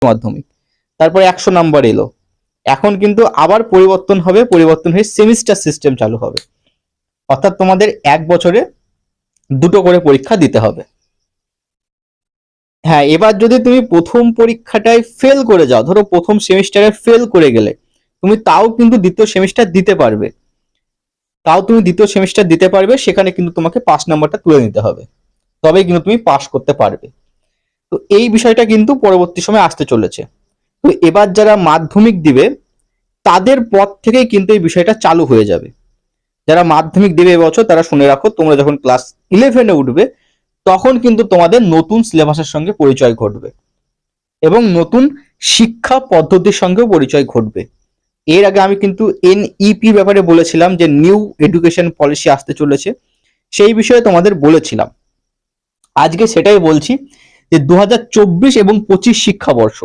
মাধ্যমিক, তারপরে 100 নাম্বার এলো। এখন কিন্তু আবার পরিবর্তন হবে, পরিবর্তন হয়ে সেমিস্টার সিস্টেম চালু হবে, অর্থাৎ তোমাদের 1 বছরে 2টো করে পরীক্ষা দিতে হবে। হ্যাঁ, এবার যদি তুমি প্রথম পরীক্ষাটায় ফেল করে যাও, ধরো প্রথম সেমিস্টারে ফেল করে গেলে, তুমি তাও কিন্তু দ্বিতীয় সেমিস্টার দিতে পারবে, সেখানে কিন্তু তোমাকে 5 নাম্বারটা তুলে নিতে হবে, তবেই কিন্তু তুমি পাস করতে পারবে। তো এই বিষয়টা কিন্তু পরবর্তী সময় আসতে চলেছে। তো এবার যারা মাধ্যমিক দিবে তাদের পর থেকেই কিন্তু এই বিষয়টা চালু হয়ে যাবে। যারা মাধ্যমিক দেবে এবছর তারা শুনে রাখো, তোমরা যখন ক্লাস 11-এ উঠবে তখন কিন্তু তোমাদের নতুন সিলেবাসের সঙ্গে পরিচয় ঘটবে এবং নতুন শিক্ষা পদ্ধতির সঙ্গেও পরিচয় ঘটবে। এর আগে আমি কিন্তু এনইপি ব্যাপারে বলেছিলাম যে নিউ এডুকেশন পলিসি আসতে চলেছে, সেই বিষয়ে তোমাদের বলেছিলাম। আজকে সেটাই বলছি যে 2024 এবং 25 শিক্ষাবর্ষ